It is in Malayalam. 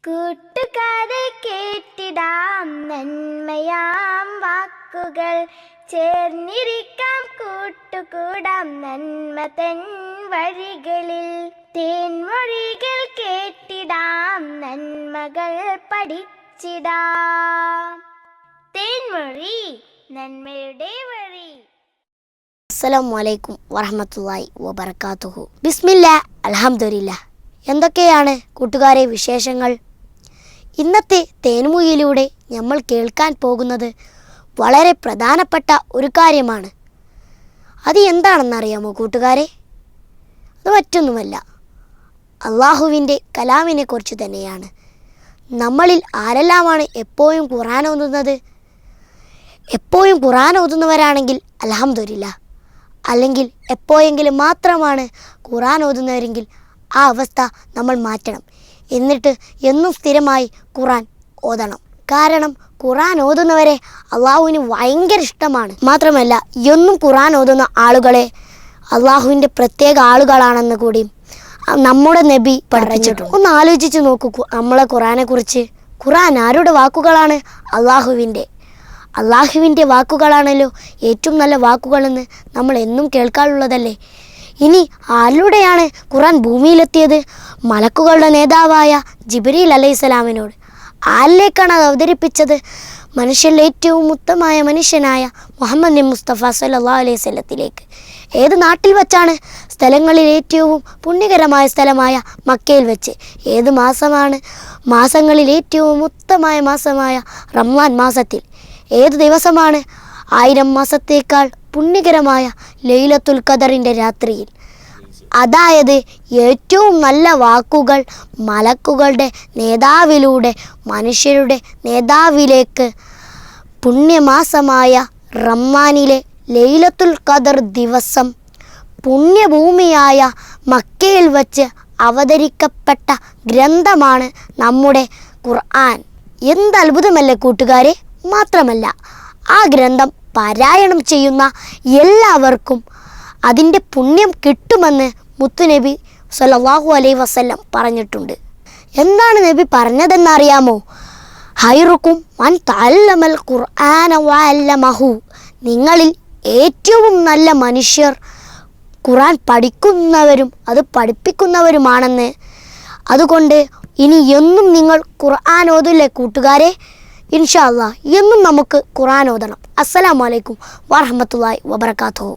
കൂട്ടുകാരെ കേട്ടിടാം നന്മയാം വാക്കുകൾ, ചേർന്നിരിക്കാം കൂട്ടുകൂടാം നന്മ തൻ വഴികളിൽ. തേൻമൊഴികൾ കേട്ടിടാം നന്മകൾ പഠിച്ചിടാം. തേൻമൊഴി നന്മയുടെ വഴി. അസ്സലാമു അലൈക്കും വറഹ്മത്തുള്ളാഹി വബറകാതുഹു. ബിസ്മില്ലാ അൽഹംദുലില്ലാ. എന്തൊക്കെയാണ് കൂട്ടുകാരെ വിശേഷങ്ങൾ? ഇന്നത്തെ തേൻമൊഴിയിലൂടെ നമ്മൾ കേൾക്കാൻ പോകുന്നത് വളരെ പ്രധാനപ്പെട്ട ഒരു കാര്യമാണ്. അത് എന്താണെന്നറിയാമോ കൂട്ടുകാരെ? അത് മറ്റൊന്നുമല്ല, അള്ളാഹുവിൻ്റെ കലാമിനെ കുറിച്ച് തന്നെയാണ്. നമ്മളിൽ ആരെല്ലാമാണ് എപ്പോഴും ഖുർആൻ ഓതുന്നത്? എപ്പോഴും ഖുർആൻ ഓതുന്നവരാണെങ്കിൽ അൽഹംദുലില്ലാ. അല്ലെങ്കിൽ എപ്പോഴെങ്കിലും മാത്രമാണ് ഖുർആൻ ഓതുന്നവരെങ്കിൽ ആ അവസ്ഥ നമ്മൾ മാറ്റണം. എന്നിട്ട് എന്നും സ്ഥിരമായി ഖുർആൻ ഓതണം. കാരണം ഖുർആൻ ഓതുന്നവരെ അള്ളാഹുവിന് ഭയങ്കര ഇഷ്ടമാണ്. മാത്രമല്ല എന്നും ഖുർആൻ ഓതുന്ന ആളുകളെ അള്ളാഹുവിൻ്റെ പ്രത്യേക ആളുകളാണെന്ന് കൂടി നമ്മുടെ നബി പഠിപ്പിച്ചിട്ടുണ്ട്. ഒന്ന് ആലോചിച്ച് നോക്കൂ നമ്മളെ ഖുർആനെ കുറിച്ച്. ഖുർആൻ ആരുടെ വാക്കുകളാണ്? അള്ളാഹുവിൻ്റെ വാക്കുകളാണല്ലോ ഏറ്റവും നല്ല വാക്കുകളെന്ന് നമ്മൾ എന്നും കേൾക്കാറുള്ളതല്ലേ. ഇനി ആരുടെയാണ് ഖുർആൻ ഭൂമിയിലെത്തിയത്? മലക്കുകളുടെ നേതാവായ ജിബ്രീൽ അലൈഹിസ്സലാമിനോട്. ആരിലേക്കാണ് അത് അവതരിപ്പിച്ചത്? മനുഷ്യരിൽ ഏറ്റവും ഉത്തമമായ മനുഷ്യനായ മുഹമ്മദ് മുസ്തഫ സല്ലല്ലാഹു അലൈഹി വസല്ലത്തിലേക്ക്. ഏത് നാട്ടിൽ വെച്ചാണ്? സ്ഥലങ്ങളിൽ ഏറ്റവും പുണ്യകരമായ സ്ഥലമായ മക്കയിൽ വെച്ച്. ഏത് മാസമാണ്? മാസങ്ങളിൽ ഏറ്റവും ഉത്തമമായ മാസമായ റമളാൻ മാസത്തിൽ. ഏത് ദിവസമാണ്? 1000 മാസത്തേക്കാൾ പുണ്യകരമായ ലൈലത്തുൽ ഖദറിൻ്റെ രാത്രിയിൽ. അതായത് ഏറ്റവും നല്ല വാക്കുകൾ മലക്കുകളുടെ നേതാവിലൂടെ മനുഷ്യരുടെ നേതാവിലേക്ക് പുണ്യമാസമായ റമളാനിലെ ലൈലത്തുൽ ഖദർ ദിവസം പുണ്യഭൂമിയായ മക്കയിൽ വച്ച് അവതരിക്കപ്പെട്ട ഗ്രന്ഥമാണ് നമ്മുടെ ഖുർആൻ. എന്ത് അത്ഭുതമല്ലേ കൂട്ടുകാരെ! മാത്രമല്ല ആ ഗ്രന്ഥം പാരായണം ചെയ്യുന്ന എല്ലാവർക്കും അതിൻ്റെ പുണ്യം കിട്ടുമെന്ന് മുത്തുനബി സല്ലല്ലാഹു അലൈഹി വസല്ലം പറഞ്ഞിട്ടുണ്ട്. എന്താണ് നബി പറഞ്ഞതെന്നറിയാമോ? ഹൈറുക്കും മൻ തഅല്ലമൽ ഖുർആന വഅല്ലമഹു. നിങ്ങളിൽ ഏറ്റവും നല്ല മനുഷ്യർ ഖുർആൻ പഠിക്കുന്നവരും അത് പഠിപ്പിക്കുന്നവരുമാണെന്ന്. അതുകൊണ്ട് ഇനി എന്നും നിങ്ങൾ ഖുർആൻ ഓതില്ലേ കൂട്ടുകാരെ? ഇൻഷാ അല്ലാഹ് എന്നും നമുക്ക് ഖുർആൻ ഓതണം. അസ്സലാമു അലൈക്കും വറഹ്മത്തുള്ളാഹി വബറകാതുഹു.